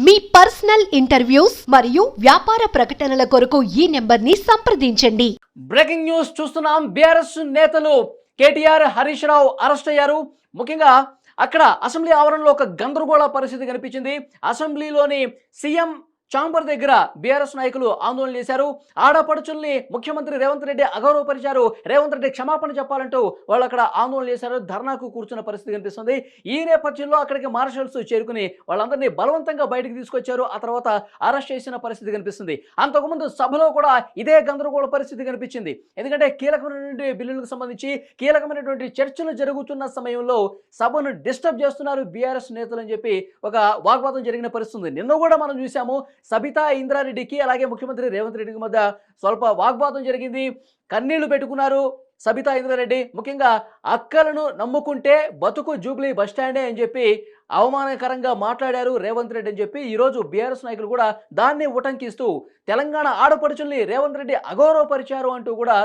మీ personal interviews మరియు వ్యాపార ప్రకటనల కొరకు ఈ నెంబర్ని సంప్రదించండి. బ్రేకింగ్ న్యూస్ చూస్తున్నాం. బీఆర్ఎస్ నేతలు కేటీఆర్, హరీష్ రావు అరెస్ట్ అయ్యారు. ముఖ్యంగా అక్కడ అసెంబ్లీ ఆవరణలో ఒక గందరగోళ పరిస్థితి కనిపించింది. అసెంబ్లీలోని సీఎం చాంబర్ దగ్గర బీఆర్ఎస్ నాయకులు ఆందోళన చేశారు. ఆడపడుచుల్ని ముఖ్యమంత్రి రేవంత్ రెడ్డి అగౌరవపరిచారు. రేవంత్ రెడ్డి క్షమాపణ చెప్పాలంటూ వాళ్ళు అక్కడ ఆందోళన చేశారు. ధర్నాకు కూర్చున్న పరిస్థితి కనిపిస్తుంది. ఈ నేపథ్యంలో అక్కడికి మార్షల్స్ చేరుకుని వాళ్ళందరినీ బలవంతంగా బయటకు తీసుకొచ్చారు. ఆ తర్వాత అరెస్ట్ చేసిన పరిస్థితి కనిపిస్తుంది. అంతకుముందు సభలో కూడా ఇదే గందరగోళ పరిస్థితి కనిపించింది. ఎందుకంటే కీలకమైనటువంటి బిల్లులకు సంబంధించి కీలకమైనటువంటి చర్చలు జరుగుతున్న సమయంలో సభను డిస్టర్బ్ చేస్తున్నారు బీఆర్ఎస్ నేతలు అని చెప్పి ఒక వాగ్వాదం జరిగిన పరిస్థితి. నిన్న కూడా మనం చూసాము. సబితా ఇంద్రారెడ్డికి అలాగే ముఖ్యమంత్రి రేవంత్ రెడ్డికి మధ్య స్వల్ప వాగ్వాదం జరిగింది. కన్నీళ్లు పెట్టుకున్నారు సబితా ఇంద్రారెడ్డి. ముఖ్యంగా అక్కలను నమ్ముకుంటే బతుకు జూబ్లీ బస్టాండే అని చెప్పి అవమానకరంగా మాట్లాడారు రేవంత్ రెడ్డి అని చెప్పి ఈరోజు బీఆర్ఎస్ నాయకులు కూడా దాన్ని ఉటంకిస్తూ తెలంగాణ ఆడపడుచుల్ని రేవంత్ రెడ్డి అగౌరవపరిచారు అంటూ కూడా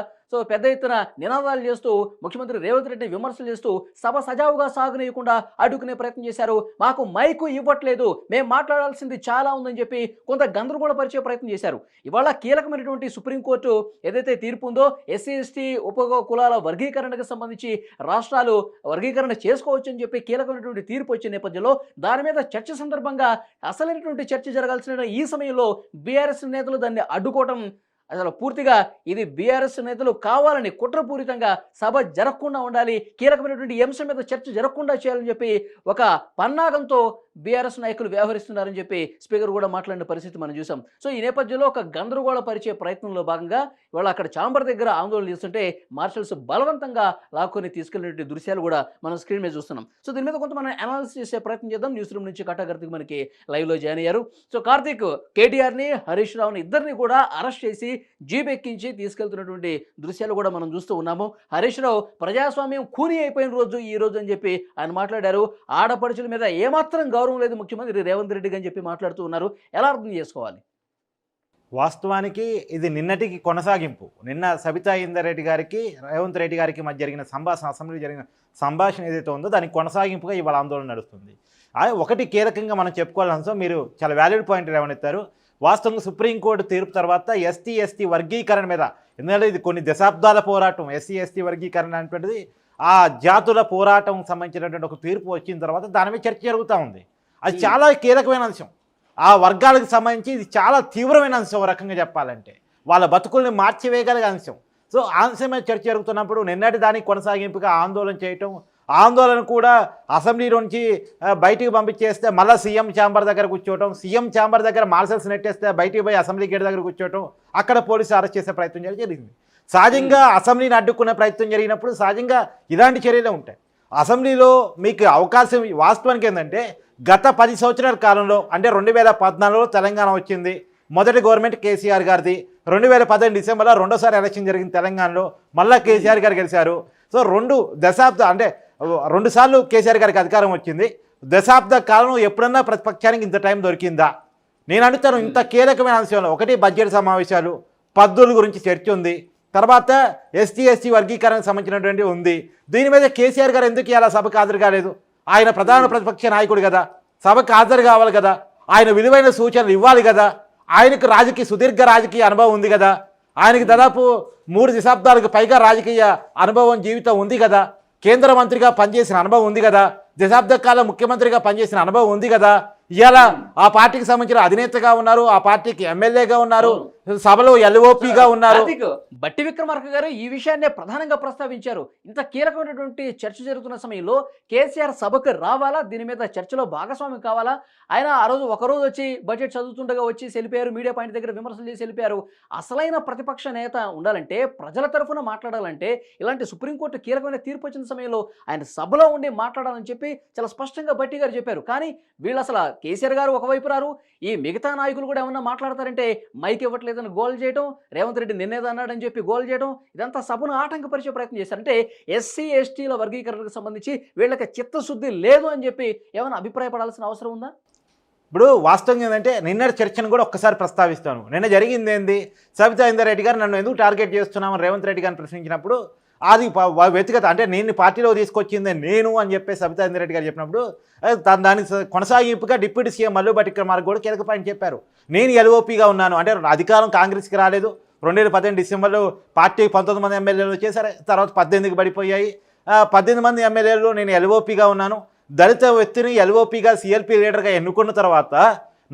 పెద్ద ఎత్తున నినాదాలు చేస్తూ ముఖ్యమంత్రి రేవంత్ రెడ్డి విమర్శలు చేస్తూ సభ సజావుగా సాగనీయకుండా అడ్డుకునే ప్రయత్నం చేశారు. మాకు మైకు ఇవ్వట్లేదు, మేము మాట్లాడాల్సింది చాలా ఉందని చెప్పి కొంత గందరగోళపరిచే ప్రయత్నం చేశారు. ఇవాళ కీలకమైనటువంటి సుప్రీంకోర్టు ఏదైతే తీర్పు ఉందో ఎస్సీ ఎస్టీ ఉప కులాల వర్గీకరణకు సంబంధించి రాష్ట్రాలు వర్గీకరణ చేసుకోవచ్చు అని చెప్పి కీలకమైనటువంటి తీర్పు వచ్చిన నేపథ్యంలో దాని మీద చర్చ సందర్భంగా అసలైనటువంటి చర్చ జరగాల్సిన ఈ సమయంలో బీఆర్ఎస్ నేతలు దాన్ని అడ్డుకోవటం అసలు పూర్తిగా ఇది బీఆర్ఎస్ నేతలు కావాలని కుట్రపూరితంగా సభ జరగకుండా ఉండాలి, కీలకమైనటువంటి అంశం మీద చర్చ జరగకుండా చేయాలని చెప్పి ఒక పన్నాగంతో బీఆర్ఎస్ నాయకులు వ్యవహరిస్తున్నారని చెప్పి స్పీకర్ కూడా మాట్లాడిన పరిస్థితి మనం చూసాం. ఈ నేపథ్యంలో ఒక గందరగోళ పరిచే ప్రయత్నంలో భాగంగా ఇవాళ అక్కడ చాంబర్ దగ్గర ఆందోళన చేస్తుంటే మార్షల్స్ బలవంతంగా లాక్కొని తీసుకెళ్లినటువంటి దృశ్యాలు కూడా మనం స్క్రీన్ మీద చూస్తున్నాం. దీని మీద కొంత మనం అనాలిసిస్ చేసే ప్రయత్నం చేద్దాం. న్యూస్ రూమ్ నుంచి కట్టా కార్తీక్ మనకి లైవ్లో జాయిన్ అయ్యారు. కార్తీక్, కేటీఆర్ని హరీష్ రావుని ఇద్దరిని కూడా అరెస్ట్ చేసి జీప్ ఎక్కించి తీసుకెళ్తున్నటువంటి దృశ్యాలు కూడా మనం చూస్తూ ఉన్నాము. హరీష్ రావు ప్రజాస్వామ్యం కూని అయిపోయిన రోజు ఈ రోజు అని చెప్పి ఆయన మాట్లాడారు. ఆడపడుచుల మీద ఏమాత్రం గౌరవం లేదు ముఖ్యమంత్రి రేవంత్ రెడ్డికి అని చెప్పి మాట్లాడుతూ ఉన్నారు. ఎలా అర్థం చేసుకోవాలి? వాస్తవానికి ఇది నిన్నటికి కొనసాగింపు. నిన్న సబితా ఇంద్రారెడ్డి గారికి రేవంత్ రెడ్డి గారికి మధ్య జరిగిన సంభాషణ, అసెంబ్లీ జరిగిన సంభాషణ ఏదైతే ఉందో దానికి కొనసాగింపుగా ఇవాళ ఆందోళన నడుస్తుంది. ఒకటి కీలకంగా మనం చెప్పుకోవాల్సిన అంశం, మీరు చాలా వ్యాలిడ్ పాయింట్ లేవనెత్తారు. వాస్తవంగా సుప్రీంకోర్టు తీర్పు తర్వాత ఎస్టీ వర్గీకరణ మీద, ఎందుకంటే ఇది కొన్ని దశాబ్దాల పోరాటం, ఎస్సీ వర్గీకరణ అనేటువంటిది ఆ జాతుల పోరాటం సంబంధించినటువంటి ఒక తీర్పు వచ్చిన తర్వాత దాని మీద చర్చ జరుగుతూ ఉంది. అది చాలా కీలకమైన అంశం. ఆ వర్గాలకు సంబంధించి ఇది చాలా తీవ్రమైన అంశం. ఒక రకంగా చెప్పాలంటే వాళ్ళ బతుకుల్ని మార్చివేయగలిగే అంశం. ఆ అంశం మీద చర్చ జరుగుతున్నప్పుడు నిన్నటి దానికి కొనసాగింపుగా ఆందోళన చేయటం, ఆందోళన కూడా అసెంబ్లీ నుంచి బయటికి పంపించేస్తే మళ్ళీ సీఎం ఛాంబర్ దగ్గర కూర్చోవటం, సీఎం ఛాంబర్ దగ్గర మార్షల్స్ నెట్టేస్తే బయటికి పోయి అసెంబ్లీ గేట్ దగ్గర కూర్చోవటం, అక్కడ పోలీసు అరెస్ట్ చేసే ప్రయత్నం జరిగింది. సహజంగా అసెంబ్లీని అడ్డుకునే ప్రయత్నం జరిగినప్పుడు సహజంగా ఇలాంటి చర్యలే ఉంటాయి. అసెంబ్లీలో మీకు అవకాశం, వాస్తవానికి ఏంటంటే గత 10 సంవత్సరాల కాలంలో, అంటే 2014లో తెలంగాణ వచ్చింది, మొదటి గవర్నమెంట్ కేసీఆర్ గారిది. 2015 డిసెంబర్లో రెండోసారి ఎలక్షన్ జరిగింది తెలంగాణలో, మళ్ళీ కేసీఆర్ గారు గెలిచారు. 2 దశాబ్దాలు, అంటే 2 సార్లు కేసీఆర్ గారికి అధికారం వచ్చింది. దశాబ్ద కాలంలో ఎప్పుడన్నా ప్రతిపక్షానికి ఇంత టైం దొరికిందా? నేను అడుగుతాను. ఇంత కీలకమైన అంశంలో ఒకటి బడ్జెట్ సమావేశాలు, పద్దుల గురించి చర్చ ఉంది, తర్వాత ఎస్టీ వర్గీకరణకు సంబంధించినటువంటి ఉంది. దీని మీద కేసీఆర్ గారు ఎందుకు ఇలా సభకు హాజరు కాలేదు? ఆయన ప్రధాన ప్రతిపక్ష నాయకుడు కదా, సభకు హాజరు కావాలి కదా, ఆయన విలువైన సూచనలు ఇవ్వాలి కదా. ఆయనకు సుదీర్ఘ రాజకీయ అనుభవం ఉంది కదా, ఆయనకి దాదాపు 3 దశాబ్దాలకు పైగా రాజకీయ అనుభవం, జీవితం ఉంది కదా, కేంద్ర మంత్రిగా పనిచేసిన అనుభవం ఉంది కదా, దశాబ్ద కాలం ముఖ్యమంత్రిగా పనిచేసిన అనుభవం ఉంది కదా. ఇవాళ ఆ పార్టీకి సంబంధించిన అధినేతగా ఉన్నారు, ఆ పార్టీకి ఎమ్మెల్యేగా ఉన్నారు, సభలో ఎల్ఓపిగా ఉన్నారు. బట్టి విక్రమార్క గారు ఈ విషయాన్ని ప్రధానంగా ప్రస్తావించారు. ఇంత కీలకమైనటువంటి చర్చ జరుగుతున్న సమయంలో కేసీఆర్ సభకు రావాలా, దీని మీద చర్చలో భాగస్వామి కావాలా? ఆయన ఆ రోజు ఒకరోజు వచ్చి బడ్జెట్ చదువుతుండగా వచ్చి వెళ్ళిపోయారు, మీడియా పాయింట్ దగ్గర విమర్శలు చేసి వెళ్ళిపోయారు. అసలైన ప్రతిపక్ష నేత ఉండాలంటే, ప్రజల తరఫున మాట్లాడాలంటే, ఇలాంటి సుప్రీంకోర్టు కీలకమైన తీర్పు వచ్చిన సమయంలో ఆయన సభలో ఉండి మాట్లాడాలని చెప్పి చాలా స్పష్టంగా బట్టి గారు చెప్పారు. కానీ వీళ్ళు అసలు కేసీఆర్ గారు ఒకవైపు రారు, ఈ మిగతా నాయకులు కూడా ఏమన్నా మాట్లాడతారంటే మైక్ ఇవ్వట్లేదని గోల్ చేయడం, రేవంత్ రెడ్డి నిన్నేదన్నాడని చెప్పి గోల్ చేయడం, ఇదంతా సభను ఆటంకపరిచే ప్రయత్నం చేశారు. అంటే ఎస్సీ ఎస్టీల వర్గీకరణకు సంబంధించి వీళ్ళకి చిత్తశుద్ధి లేదు అని చెప్పి ఏమైనా అభిప్రాయపడాల్సిన అవసరం ఉందా? ఇప్పుడు వాస్తవంగా ఏంటంటే నిన్నటి చర్చను కూడా ఒక్కసారి ప్రస్తావిస్తాను. నిన్న జరిగింది ఏంది, సబితా ఇంద్రారెడ్డి గారు నన్ను ఎందుకు టార్గెట్ చేస్తున్నామని రేవంత్ రెడ్డి గారిని ప్రశ్నించినప్పుడు అది వ్యక్తిగత అంటే నేను పార్టీలో తీసుకొచ్చింది నేను అని చెప్పేసి సబితా ఇంద్రారెడ్డి గారు చెప్పినప్పుడు దానికి కొనసాగింపుగా డిప్యూటీ సీఎం మల్లు భట్టి విక్రమార్క కూడా కీలక పాయింట్ చెప్పారు. నేను ఎల్ఓపిగా ఉన్నాను అంటే అధికారం కాంగ్రెస్కి రాలేదు. 2018 డిసెంబర్లో పార్టీ 19 మంది ఎమ్మెల్యేలు వచ్చేసరి తర్వాత 18కి పడిపోయాయి. 18 మంది ఎమ్మెల్యేలు నేను ఎల్ఓపిగా ఉన్నాను. దళిత వ్యక్తిని ఎల్ఓపిగా సిఎల్పి లీడర్గా ఎన్నుకున్న తర్వాత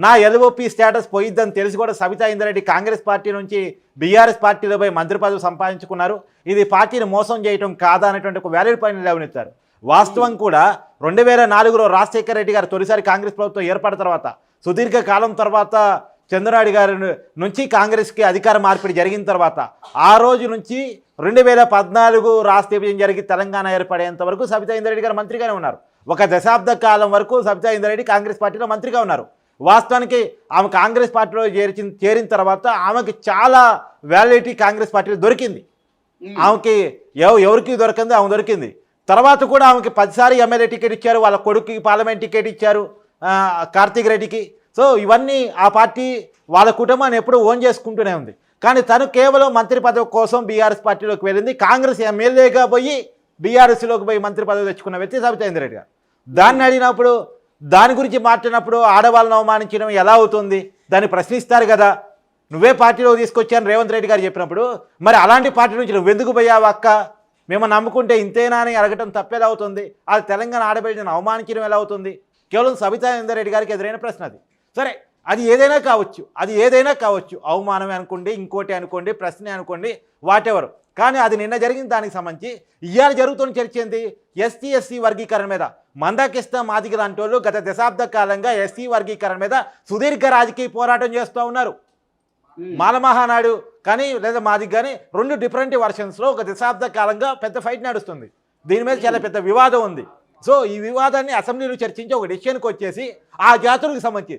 నా ఎల్ఓపి స్టేటస్ పోయిద్దని తెలిసి కూడా సబితా ఇంద్రారెడ్డి కాంగ్రెస్ పార్టీ నుంచి బీఆర్ఎస్ పార్టీలో పోయి మంత్రి పదవి సంపాదించుకున్నారు. ఇది పార్టీని మోసం చేయటం కాదా అనేటువంటి ఒక వ్యాలిడ్ పాయింట్ లేవనెత్తారు. వాస్తవం కూడా 2004లో రాజశేఖర రెడ్డి గారు తొలిసారి కాంగ్రెస్ ప్రభుత్వం ఏర్పడిన తర్వాత సుదీర్ఘ కాలం తర్వాత చంద్రబాబు గారి నుంచి కాంగ్రెస్కి అధికార మార్పిడి జరిగిన తర్వాత ఆ రోజు నుంచి 2014 రాష్ట్ర విభజన జరిగి తెలంగాణ ఏర్పడేంత వరకు సబితా ఇంద్రారెడ్డి గారు మంత్రిగానే ఉన్నారు. ఒక దశాబ్ద కాలం వరకు సబితా ఇంద్రారెడ్డి కాంగ్రెస్ పార్టీలో మంత్రిగా ఉన్నారు. వాస్తవానికి ఆమె కాంగ్రెస్ పార్టీలో చేరిన తర్వాత ఆమెకి చాలా వ్యాలిడిటీ కాంగ్రెస్ పార్టీలో దొరికింది. ఆమెకి ఎవరికి దొరికింది ఆమె దొరికింది. తర్వాత కూడా ఆమెకి 10 సారి ఎమ్మెల్యే టికెట్ ఇచ్చారు. వాళ్ళ కొడుకుకి పార్లమెంట్ టికెట్ ఇచ్చారు కార్తీక్ రెడ్డికి. సో ఇవన్నీ ఆ పార్టీ వాళ్ళ కుటుంబాన్ని ఎప్పుడూ ఓన్ చేసుకుంటూనే ఉంది. కానీ తను కేవలం మంత్రి పదవి కోసం బీఆర్ఎస్ పార్టీలోకి వెళ్ళింది. కాంగ్రెస్ ఎమ్మెల్యేగా పోయి బీఆర్ఎస్లోకి పోయి మంత్రి పదవి తెచ్చుకున్న వ్యక్తి సబితా ఇంద్రారెడ్డి గారు. దాన్ని అడిగినప్పుడు దాని గురించి మాట్లాడినప్పుడు ఆడవాళ్ళని అవమానించడం ఎలా అవుతుంది దాన్ని ప్రశ్నిస్తారు కదా. నువ్వే పార్టీలో తీసుకొచ్చాను రేవంత్ రెడ్డి గారు చెప్పినప్పుడు మరి అలాంటి పార్టీ నుంచి నువ్వు ఎందుకు పోయావు అక్క, మేము నమ్ముకుంటే ఇంతేనా అని అడగటం తప్పేలా అవుతుంది. అది తెలంగాణ ఆడబిడ్డను అవమానించడం ఎలా అవుతుంది? కేవలం సబితా ఇంద్రారెడ్డి గారికి ఎదురైన ప్రశ్న అది. సరే అది ఏదైనా కావచ్చు అవమానమే అనుకోండి, ఇంకోటి అనుకోండి, ప్రశ్నే అనుకోండి, వాటెవర్. కానీ అది నిన్న జరిగిన దానికి సంబంధించి ఇవాళ జరుగుతున్న చర్చ ఏంటి? ఎస్టీ వర్గీకరణ మీద మందాకిస్తా మాదిగ లాంటి వాళ్ళు గత దశాబ్ద కాలంగా ఎస్టీ వర్గీకరణ మీద సుదీర్ఘ రాజకీయ పోరాటం చేస్తూ ఉన్నారు. మాలమహానాడు కానీ లేదా మాదిగ కానీ 2 డిఫరెంట్ వర్షన్స్లో ఒక దశాబ్ద కాలంగా పెద్ద ఫైట్ నడుస్తుంది. దీని మీద చాలా పెద్ద వివాదం ఉంది. సో ఈ వివాదాన్ని అసెంబ్లీలో చర్చించి ఒక డెసిషన్కి వచ్చేసి ఆ జాతులకు సంబంధించి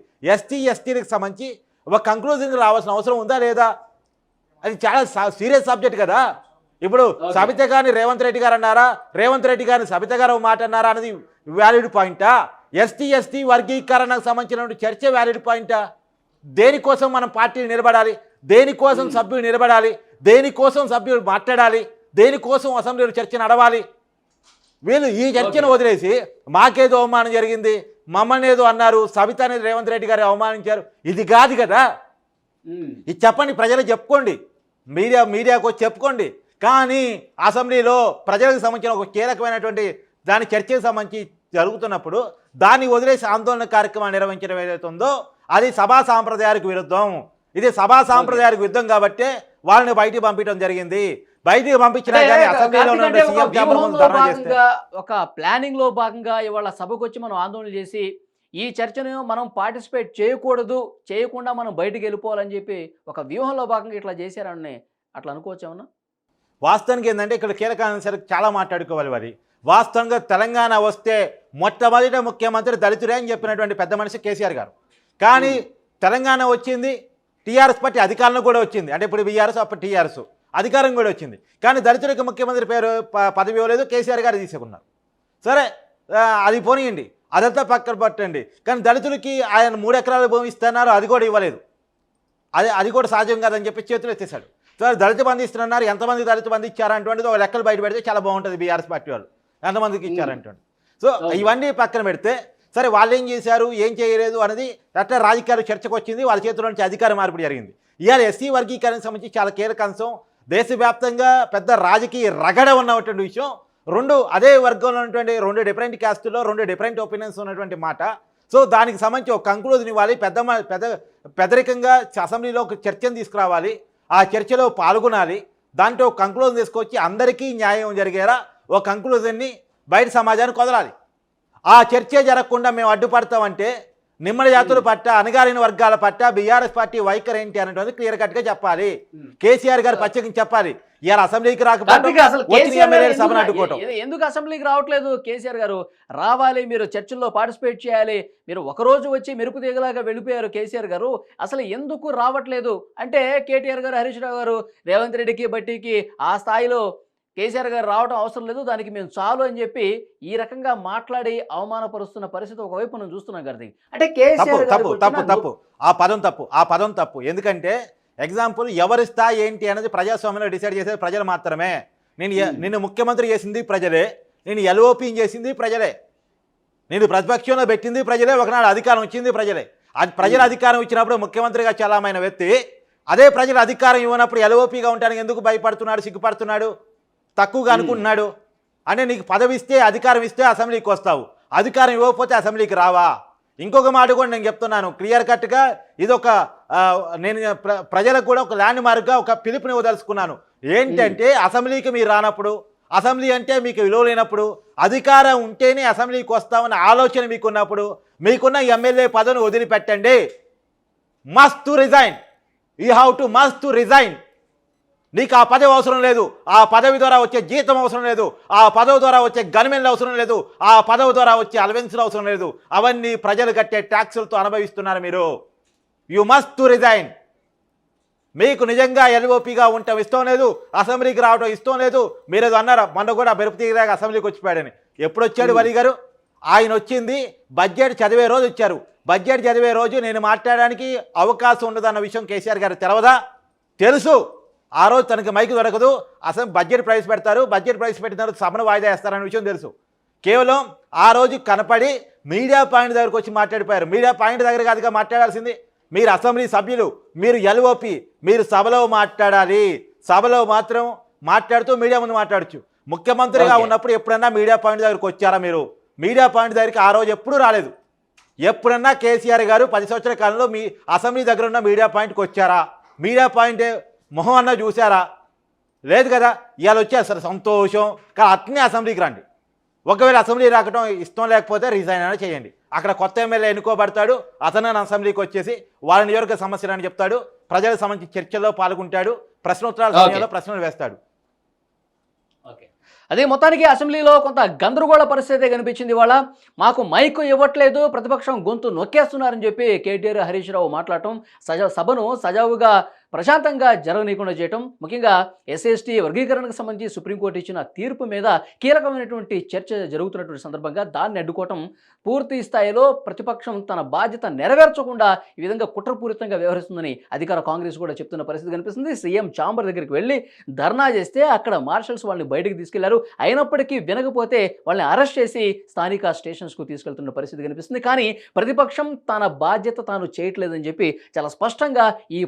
ఎస్టీలకు సంబంధించి ఒక కంక్లూజన్కి రావాల్సిన అవసరం ఉందా లేదా? అది చాలా సీరియస్ సబ్జెక్ట్ కదా. ఇప్పుడు సబిత గారిని రేవంత్ రెడ్డి గారు అన్నారా, రేవంత్ రెడ్డి గారిని సబిత గారు మాట అన్నారా అనేది వ్యాలిడ్ పాయింటా? ఎస్టీ వర్గీకరణకు సంబంధించిన చర్చ వ్యాలిడ్ పాయింటా? దేనికోసం మనం పార్టీని నిలబడాలి, దేనికోసం సభ్యులు నిలబడాలి, దేనికోసం సభ్యులు మాట్లాడాలి, దేనికోసం అసెంబ్లీలో చర్చ నడవాలి? వీళ్ళు ఈ చర్చను వదిలేసి మాకేదో అవమానం జరిగింది, మమ్మల్ని ఏదో అన్నారు, సబిత అనేది రేవంత్ రెడ్డి గారు అవమానించారు, ఇది కాదు కదా. ఇది చెప్పండి, ప్రజలకు చెప్పుకోండి, మీడియాకు వచ్చి చెప్పుకోండి. కానీ అసెంబ్లీలో ప్రజలకు సంబంధించిన ఒక కీలకమైనటువంటి దాని చర్చకు సంబంధించి జరుగుతున్నప్పుడు దాన్ని వదిలేసి ఆందోళన కార్యక్రమాన్ని నిర్వహించడం ఏదైతే ఉందో అది సభా సాంప్రదాయాలకు విరుద్ధం. ఇది సభా సాంప్రదాయాలకు విరుద్ధం కాబట్టే వాళ్ళని బయటికి పంపించడం జరిగింది. బయటికి పంపించినా కానీ అసెంబ్లీలో ఒక ప్లానింగ్ లో భాగంగా ఇవాళ సభకు వచ్చి మనం ఆందోళన చేసి ఈ చర్చను మనం పార్టిసిపేట్ చేయకుండా మనం బయటికి వెళ్ళిపోవాలని చెప్పి ఒక వ్యూహంలో భాగంగా ఇట్లా చేశారని అట్లా అనుకోవచ్చు ఏమన్నా? వాస్తవానికి ఏంటంటే ఇక్కడ కీలక అంశాలు చాలా మాట్లాడుకోవాలి. మరి వాస్తవంగా తెలంగాణ వస్తే మొట్టమొదటి ముఖ్యమంత్రి దళితుడే అని చెప్పినటువంటి పెద్ద మనిషి కేసీఆర్ గారు. కానీ తెలంగాణ వచ్చింది, టీఆర్ఎస్ పార్టీ అధికారంలో కూడా వచ్చింది. అంటే ఇప్పుడు బీఆర్ఎస్ అప్పుడు టీఆర్ఎస్ అధికారం కూడా వచ్చింది. కానీ దళితుడికి ముఖ్యమంత్రి పదవి ఇవ్వలేదు, కేసీఆర్ గారు తీసుకున్నారు. సరే అది పోనీయండి, అదంతా పక్కన పట్టండి. కానీ దళితులకి ఆయన 3 ఎకరాల భూమి ఇస్తున్నారు, అది కూడా ఇవ్వలేదు. అది కూడా సాధ్యం కాదని చెప్పి చేతులు ఎత్తేసాడు. సరే దళిత బంధు ఇస్తున్నారు, ఎంతమంది దళిత బంధు ఇచ్చారంటువంటిది ఒక లెక్కలు బయట పెడితే చాలా బాగుంటుంది. బీఆర్ఎస్ పార్టీ వాళ్ళు ఎంతమందికి ఇచ్చారంటుంది. సో ఇవన్నీ పక్కన పెడితే సరే వాళ్ళు ఏం చేశారు, ఏం చేయలేదు అనేది అట్లా రాజకీయాలు చర్చకు వచ్చింది. వాళ్ళ చేతుల నుంచి అధికార మార్పిడి జరిగింది. ఇవాళ ఎస్సీ వర్గీకరణకు సంబంధించి చాలా కీలక అంశం. దేశవ్యాప్తంగా పెద్ద రాజకీయ రగడ ఉన్నటువంటి విషయం. అదే వర్గంలో ఉన్నటువంటి 2 డిఫరెంట్ క్యాస్టుల్లో 2 డిఫరెంట్ ఒపీనియన్స్ ఉన్నటువంటి మాట. సో దానికి సంబంధించి ఒక కంక్లూజన్ ఇవ్వాలి, పెద్దరికంగా అసెంబ్లీలో ఒక చర్చను తీసుకురావాలి, ఆ చర్చలో పాల్గొనాలి, దాంట్లో ఒక కంక్లూజన్ తీసుకొచ్చి అందరికీ న్యాయం జరిగేలా ఒక కంక్లూజన్ని బయట సమాజానికి వదలాలి. ఆ చర్చ జరగకుండా మేము అడ్డుపడతామంటే నిమ్మల జాతుల పట్ల, అణగారిన వర్గాల పట్ల బీఆర్ఎస్ పార్టీ వైఖరి ఏంటి అనేటువంటి క్లియర్ కట్గా చెప్పాలి. కేసీఆర్ గారు పచ్చకి చెప్పాలి. ఇవాళ అసెంబ్లీకి ఎందుకు అసెంబ్లీకి రావట్లేదు కేసీఆర్ గారు? రావాలి, మీరు చర్చల్లో పార్టిసిపేట్ చేయాలి. మీరు ఒకరోజు వచ్చి మెరుపు తీగలాగా వెళ్ళిపోయారు కేసీఆర్ గారు. అసలు ఎందుకు రావట్లేదు అంటే కేటీఆర్ గారు, హరీష్ రావు గారు, రేవంత్ రెడ్డికి బట్టికి ఆ స్థాయిలో కేసీఆర్ గారు రావడం అవసరం లేదు, దానికి మేము చాలు అని చెప్పి ఈ రకంగా మాట్లాడి అవమానపరుస్తున్న పరిస్థితి ఒకవైపు మనం చూస్తున్నాం గారి. అంటే తప్పు ఆ పదం తప్పు. ఎందుకంటే ఎగ్జాంపుల్ ఎవరి స్థాయి ఏంటి అనేది ప్రజాస్వామ్యంలో డిసైడ్ చేసేది ప్రజలు మాత్రమే. నిన్ను ముఖ్యమంత్రి చేసింది ప్రజలే, నేను ఎల్ఓపీని చేసింది ప్రజలే, నేను ప్రతిపక్షంలో పెట్టింది ప్రజలే, ఒకనాడు అధికారం ఇచ్చింది ప్రజలే. అది ప్రజల అధికారం ఇచ్చినప్పుడు ముఖ్యమంత్రిగా చలామైన వ్యక్తి అదే ప్రజల అధికారం ఇవ్వనప్పుడు ఎల్ఓపీగా ఉండడానికి ఎందుకు భయపడుతున్నాడు, సిగ్గుపడుతున్నాడు, తక్కువగా అనుకుంటున్నాడు? అంటే నీకు పదవి ఇస్తే, అధికారం ఇస్తే అసెంబ్లీకి వస్తావు, అధికారం ఇవ్వకపోతే అసెంబ్లీకి రావా? ఇంకొక మాట కూడా నేను చెప్తున్నాను క్లియర్ కట్గా, ఇది ఒక నేను ప్రజలకు కూడా ఒక ల్యాండ్ మార్క్గా ఒక పిలుపుని వదలుచుకున్నాను. ఏంటంటే అసెంబ్లీకి మీరు రానప్పుడు, అసెంబ్లీ అంటే మీకు విలువ లేనప్పుడు, అధికారం ఉంటేనే అసెంబ్లీకి వస్తామన్న ఆలోచన మీకున్నప్పుడు, మీకున్న ఎమ్మెల్యే పదవిని వదిలిపెట్టండి. Must to resign, you have to must to resign. నీకు ఆ పదవి అవసరం లేదు, ఆ పదవి ద్వారా వచ్చే జీతం అవసరం లేదు, ఆ పదవి ద్వారా వచ్చే గన్మెన్లు అవసరం లేదు, ఆ పదవి ద్వారా వచ్చే అలవెన్స్లు అవసరం లేదు. అవన్నీ ప్రజలు కట్టే ట్యాక్సులతో అనుభవిస్తున్నారు మీరు. You must to resign. మీకు నిజంగా ఎల్ఓపీగా ఉండటం ఇష్టం లేదు, అసెంబ్లీకి రావడం ఇష్టం లేదు. మీరేదో అన్నారు మొన్న కూడా బెరుపుతీరాగా అసెంబ్లీకి వచ్చిపోయాడని. ఎప్పుడు వచ్చాడు వలి గారు? ఆయన వచ్చింది బడ్జెట్ చదివే రోజు వచ్చారు. బడ్జెట్ చదివే రోజు నేను మాట్లాడడానికి అవకాశం ఉండదన్న విషయం కేసీఆర్ గారు తెలవదా? తెలుసు. ఆ రోజు తనకి మైకు దొరకదు, అసలు బడ్జెట్ ప్రవేశపెడతారు, బడ్జెట్ ప్రవేశపెట్టిన తర్వాత సభను వాయిదా వేస్తారన్న విషయం తెలుసు. కేవలం ఆ రోజు కనపడి మీడియా పాయింట్ దగ్గరకు వచ్చి మాట్లాడిపోయారు. మీడియా పాయింట్ దగ్గర కాదుగా మాట్లాడాల్సింది. మీరు అసెంబ్లీ సభ్యులు, మీరు ఎల్ఓపి, మీరు సభలో మాట్లాడాలి. సభలో మాత్రం మాట్లాడుతూ మీడియా ముందు మాట్లాడచ్చు. ముఖ్యమంత్రిగా ఉన్నప్పుడు ఎప్పుడన్నా మీడియా పాయింట్ దగ్గరకు వచ్చారా మీరు? మీడియా పాయింట్ దగ్గరికి ఆ రోజు ఎప్పుడూ రాలేదు. ఎప్పుడన్నా కేసీఆర్ గారు 10 సంవత్సరాల కాలంలో మీ అసెంబ్లీ దగ్గర ఉన్న మీడియా పాయింట్కి వచ్చారా? మీడియా పాయింట్ మొహం అన్నా చూసారా? లేదు కదా. ఇవాళ వచ్చేస్తారు సంతోషం, కానీ అట్నే అసెంబ్లీకి రండి. ఒకవేళ అసెంబ్లీ రాకటం ఇష్టం లేకపోతే రిజైన్ అయినా చేయండి. అక్కడ కొత్త ఎమ్మెల్యే ఎన్నుకోబడతాడు, అతను అసెంబ్లీకి వచ్చేసి వాళ్ళ నియోజక సమస్యలని చెప్తాడు, ప్రజలకు సంబంధించి చర్చల్లో పాల్గొంటాడు, ప్రశ్నోత్తరాల సమయంలో ప్రశ్నలు వేస్తాడు. అదే మొత్తానికి అసెంబ్లీలో కొంత గందరగోళ పరిస్థితి కనిపించింది. వాళ్ళ మాకు మైకు ఇవ్వట్లేదు, ప్రతిపక్షం గొంతు నొక్కేస్తున్నారని చెప్పి కేటీఆర్ హరీష్ రావు మాట్లాడటం, సభను సజావుగా ప్రశాంతంగా జరగనీయకుండా చేయటం, ముఖ్యంగా ఎస్సీ వర్గీకరణకు సంబంధించి సుప్రీంకోర్టు ఇచ్చిన తీర్పు మీద కీలకమైనటువంటి చర్చ జరుగుతున్నటువంటి సందర్భంగా దాన్ని అడ్డుకోవటం, పూర్తి స్థాయిలో ప్రతిపక్షం తన బాధ్యత నెరవేర్చకుండా ఈ విధంగా కుట్రపూరితంగా వ్యవహరిస్తుందని అధికార కాంగ్రెస్ కూడా చెప్తున్న పరిస్థితి కనిపిస్తుంది. సీఎం ఛాంబర్ దగ్గరికి వెళ్ళి ధర్నా చేస్తే అక్కడ మార్షల్స్ వాళ్ళని బయటకు తీసుకెళ్లారు. అయినప్పటికీ వినకపోతే వాళ్ళని అరెస్ట్ చేసి స్థానిక స్టేషన్స్కు తీసుకెళ్తున్న పరిస్థితి కనిపిస్తుంది. కానీ ప్రతిపక్షం తన బాధ్యత తాను చేయట్లేదని చెప్పి చాలా స్పష్టంగా ఈ